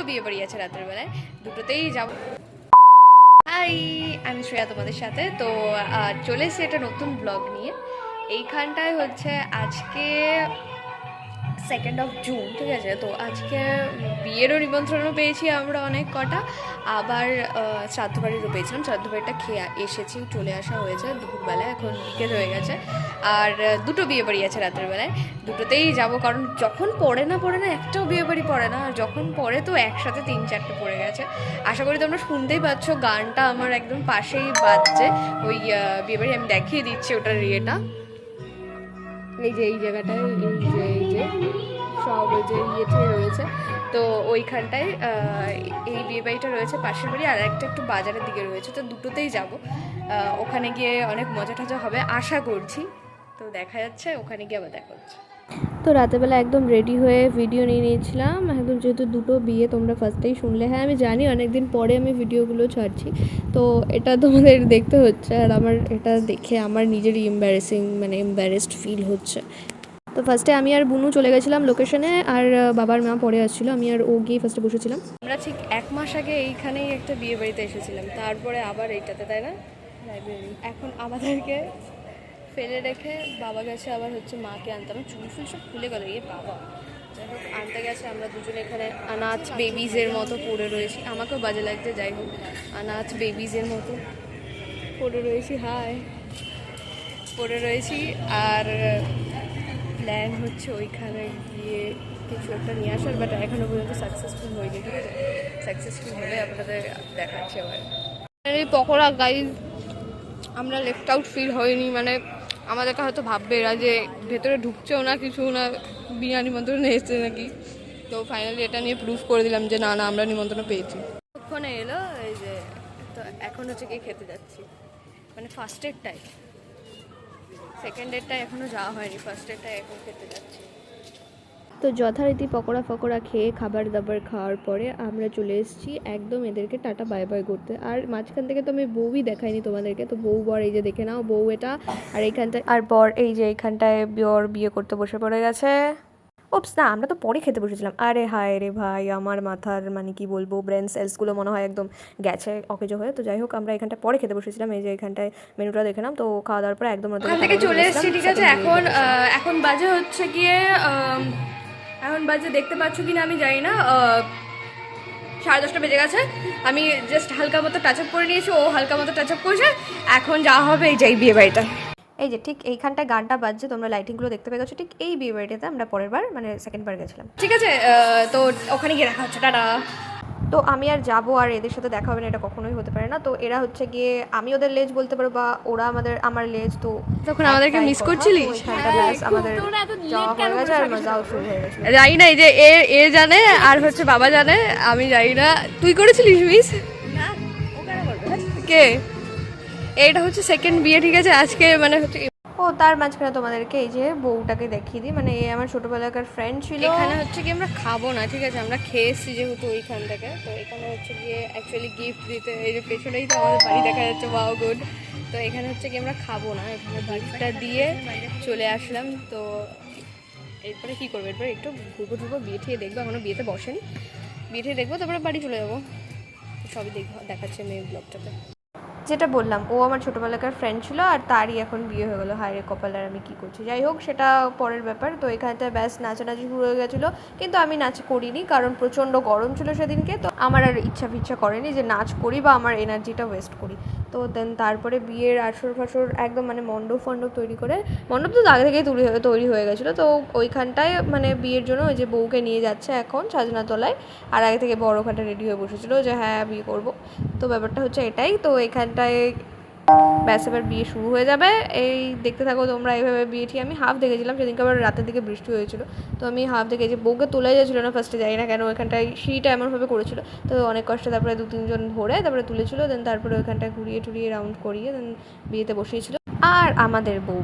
বিয়ে বাড়ি আছে রাতের বেলায়, দুটোতেই যাব। হাই, আমি শ্রেয়া তোমাদের সাথে। তো চলে এসেছি একটা নতুন ব্লগ নিয়ে। এইখানটায় হচ্ছে আজকে 2nd of June, ঠিক আছে? তো আজকে বিয়েরও নিমন্ত্রণও পেয়েছি আমরা অনেক কটা, আবার শ্রাদ্ধ বাড়িরও পেয়েছিলাম। শ্রাদ্ধ বাড়িটা খেয়ে এসেছি, চলে আসা হয়েছে দুপুরবেলায়, এখন বিকেল হয়ে গেছে। আর দুটো বিয়ে বাড়ি আছে রাতের বেলায়, দুটোতেই যাব। কারণ যখন পড়ে না একটাও বিয়ে বাড়ি পড়ে না, আর যখন পড়ে তো একসাথে 3-4টে পড়ে গেছে। আশা করি তোমরা শুনতেই পাচ্ছ, গানটা আমার একদম পাশেই বাজছে। ওই বিয়ে বাড়ি আমি দেখিয়ে দিচ্ছি ওটার ইয়েটা। এই যে এই জায়গাটায় এই যে সব ওই যে ইয়েতে রয়েছে, তো ওইখানটায় এই বিয়ে বাড়িটা রয়েছে পাশের বাড়ি, আর একটা একটু বাজারের দিকে রয়েছে। তো দুটোতেই যাব, ওখানে গিয়ে অনেক মজা টজা হবে আশা করছি। তো দেখা যাচ্ছে ওখানে গিয়ে আবার দেখা হচ্ছে। তো রাতেরবেলা একদম রেডি হয়ে ভিডিও নিয়ে নিয়েছিলাম একদম, যেহেতু দুটো বিয়ে তোমরা ফার্স্টেই শুনলে। হ্যাঁ আমি জানি অনেকদিন পরে আমি ভিডিওগুলো ছাড়ছি, তো এটা তোমাদের দেখতে হচ্ছে। আর আমার এটা দেখে আমার নিজেরই এম্বারেসড ফিল হচ্ছে। তো ফার্স্টে আমি আর বুনু চলে গেছিলাম লোকেশনে, আর বাবার মা পরে আসছিলো, আমি আর ও গিয়ে ফার্স্টে বসেছিলাম। আমরা ঠিক 1 মাস আগে এইখানেই একটা বিয়ে বাড়িতে এসেছিলাম, তারপরে আবার এইটাতে, তাই না? লাইব্রেরি। এখন আমাদেরকে ফেলে রেখে বাবা গেছে আবার হচ্ছে মাকে আনতে। আমার চুল ফুল সব খুলে গেল, বাবা। যাই হোক আনতে গেছে, আমরা দুজনে এখানে অনাথ বেবিজের মতো পড়ে রয়েছি। আমাকেও বাজে লাগছে, যাই হোক অনাথ বেবিজের মতো পড়ে রয়েছি। পড়ে রয়েছি। আর প্ল্যান হচ্ছে ওইখানে গিয়ে কিছু একটা নিয়ে আসার, বাট এখনো পর্যন্ত সাকসেসফুল হয়নি, ঠিক আছে? সাকসেসফুল হলে আপনাদের দেখাচ্ছি আবার। এই পকোড়া গাইজ, আমরা লেফট আউট ফিল হয়নি, মানে আমাদেরকে হয়তো ভাববে এরা যে ভেতরে ঢুকছেও না কিছু না, বিনা নিমন্ত্রণ এসছে নাকি। তো ফাইনালি এটা নিয়ে প্রুফ করে দিলাম যে না আমরা নিমন্ত্রণ পেয়েছি। ওখানে এলো এই যে, তো এখন হচ্ছে গিয়ে খেতে যাচ্ছি, মানে ফার্স্ট এডটাই, সেকেন্ড ডেটটাই এখনও যাওয়া হয়নি, ফার্স্ট ডেটটাই এখন খেতে যাচ্ছি। তো যথারীতি পকোড়া ফকোড়া খেয়ে খাবার দাবার খাওয়ার পরে আমরা চলে এসেছি একদম এদেরকে টাটা বাই বাই করতে। আর মাঝখান থেকে তো আমি বউই দেখাইনি তোমাদেরকে, তো বউ বর এই যে দেখে নাও, বউ এটা, আর এইখানটায় আর বর এই যে এইখানটায় বর বিয়ে করতে বসে পড়ে গেছে। ওপস, না আমরা তো পরে খেতে বসেছিলাম। আরে হায় রে ভাই, আমার মাথার মানে কি বলবো, ব্রেন সেলসগুলো মনে হয় একদম গেছে অকেজো হয়ে। তো যাই হোক আমরা এখানটায় পরে খেতে বসেছিলাম, এই যে এখানটায় মেনুটা দেখে নাম। তো খাওয়া দাওয়ার পরে একদম ওখান থেকে চলে এসেছি, ঠিক আছে? এখন বাজে হচ্ছে গিয়ে এখন বাজে দেখতে পাচ্ছ কি না আমি জানি না, 10:30 বেজে গেছে। আমি জাস্ট হালকা মতো টাচ আপ করে নিয়েছি, ও হালকা মতো টাচ আপ করেছে। এখন যাওয়া হবে এই যে এই বিয়ে বাড়িটা। এই যে ঠিক এইখানটায় গানটা বাজছে, তোমরা লাইটিংগুলো দেখতে পেয়ে গেছো। ঠিক এই বিয়ে বাড়িটাতে আমরা পরের বার মানে সেকেন্ড বার গেছিলাম, ঠিক আছে? তো ওখানে গিয়ে দেখা হচ্ছে, টাটা। তো আমি আর যাবো আর এদের সাথে দেখা হবে না, এটা কখনোই হতে পারে না। তো এরা হচ্ছে গিয়ে, আমি ওদের লেজ বলতে পারো বা ওরা আমার লেজ। তো তখন আমাদেরকে মিস করছিলিস, আমাদের যাওয়া হয়ে গেছে আর মজাও শুরু হয়ে গেছে। জানি না, এই যে এ জানে আর হচ্ছে বাবা জানে, আমি জানি না। তুই করেছিলিস মিস? কে? এইটা হচ্ছে সেকেন্ড বিয়ে, ঠিক আছে? আজকে মানে হচ্ছে ও, তার মাঝখানে তোমাদেরকে এই যে বউটাকে দেখিয়ে দিই, মানে এ আমার ছোটোবেলাকার ফ্রেন্ড ছিল। এখানে হচ্ছে কি আমরা খাবো না, ঠিক আছে? আমরা খেয়েছি যেহেতু ওইখান থেকে। তো এখানে হচ্ছে গিয়ে অ্যাকচুয়ালি গিফট দিতে, এই যে পেছনেই তো আমাদের বাড়ি দেখা যাচ্ছে, ওয়াও গুড। তো এখানে হচ্ছে কি আমরা খাবো না, এখানে বাড়িটা দিয়ে চলে আসলাম। তো এরপরে কী করবো? এরপরে একটু ঘুরবো বিয়ে ঠিয়ে দেখবো, এখনও বিয়েতে বসেনি, বিয়ে ঠিয়ে দেখবো, তারপরে বাড়ি চলে যাবো। সবই দেখাচ্ছে মেয়ে ব্লগটাতে। যেটা বললাম, ও আমার ছোটোবেলাকার ফ্রেন্ড ছিল, আর তারই এখন বিয়ে হয়ে গেলো। হায় রে কপাল, আর আমি কী করছি। যাই হোক সেটা পরের ব্যাপার। তো এখানটায় ব্যাস নাচানাচি শুরু হয়ে গেছিলো, কিন্তু আমি নাচ করিনি, কারণ প্রচণ্ড গরম ছিল সেদিনকে। তো আমার আর ইচ্ছা করেনি যে নাচ করি বা আমার এনার্জিটা ওয়েস্ট করি। তো দেন তারপরে বিয়ের আসর ফাসর একদম মানে মণ্ডপ তৈরি করে, মণ্ডপ তো আগে থেকেই তৈরি হয়ে গেছিলো। তো ওইখানটায় মানে বিয়ের জন্য ওই যে বউকে নিয়ে যাচ্ছে এখন সাজনাতলায়, আর আগে থেকে বড় ওখানটা রেডি হয়ে বসেছিলো যে হ্যাঁ বিয়ে করবো। তো ব্যাপারটা হচ্ছে এটাই। তো এখানটায় ব্যাস এবার বিয়ে শুরু হয়ে যাবে, এই দেখতে থাকো তোমরা। এইভাবে বিয়েটি আমি হাফ দেখেছিলাম, সেদিনকে আবার রাতের দিকে বৃষ্টি হয়েছিল। তো আমি হাফ দেখে, যে বউকে তোলাই যাচ্ছিলো না ফার্স্টে, যাই না কেন ওইখানটায় সিঁড়িটা এমনভাবে করেছিল। তো অনেক কষ্টে তারপরে 2-3 জন ধরে তারপরে তুলেছিল। দেন তারপরে ওইখানটায় ঘুরিয়ে টুরিয়ে রাউন্ড করিয়ে দেন বিয়েতে বসিয়েছিল। আর আমাদের বউ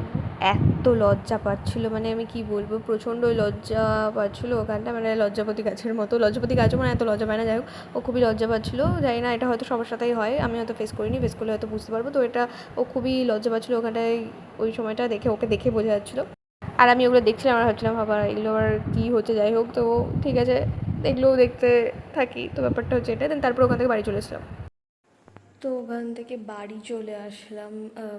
এত লজ্জা পাচ্ছিলো, মানে আমি কি বলবো, প্রচণ্ডই লজ্জা পাচ্ছিলো ওখানটা, মানে লজ্জাপতি গাছের মতো। লজ্জাপতি গাছও মানে এত লজ্জা পায় না, যাই হোক ও খুবই লজ্জা পাচ্ছিলো। জানি না এটা হয়তো সবার সাথেই হয়, আমি হয়তো ফেস করিনি, ফেস করলে হয়তো বুঝতে পারবো। তো এটা ও খুবই লজ্জা পাচ্ছিলো ওখানটায়, ওই সময়টা দেখে ওকে দেখে বোঝা যাচ্ছিলো। আর আমি ওগুলো দেখছিলাম আর ভাবছিলাম বাবা এগুলো আর কী হচ্ছে। যাই হোক, তো ঠিক আছে এগুলোও দেখতে থাকি। তো ব্যাপারটা হচ্ছে এটা। দেন তারপর ওখান থেকে বাড়ি চলে এসলাম। তো ওখান থেকে বাড়ি চলে আসলাম,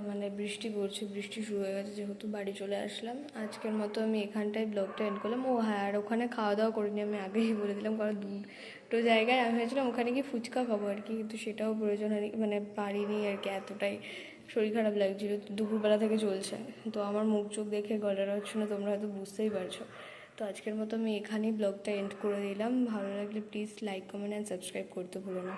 মানে বৃষ্টি পড়ছে, বৃষ্টি শুরু হয়ে গেছে যেহেতু বাড়ি চলে আসলাম। আজকের মতো আমি এখানটায় ব্লগটা এন্ড করলাম। ও হ্যাঁ, আর ওখানে খাওয়া দাওয়া করিনি, আমি আগেই বলে দিলাম, কারণ দুটো জায়গায় আমি ভেবেছিলাম ওখানে গিয়ে ফুচকা খাবো আর কি, কিন্তু সেটাও প্রয়োজন হয় মানে পারিনি আর কি, এতটাই শরীর খারাপ লাগছিল, দুপুরবেলা থেকে চলছে। তো আমার মুখ চোখ দেখে গলার আওয়াজ শুনে তোমরা হয়তো বুঝতেই পারছো। তো আজকের মতো আমি এখানেই ব্লগটা এন্ড করে দিলাম। ভালো লাগলে please like, comment and subscribe করতে ভুলো না।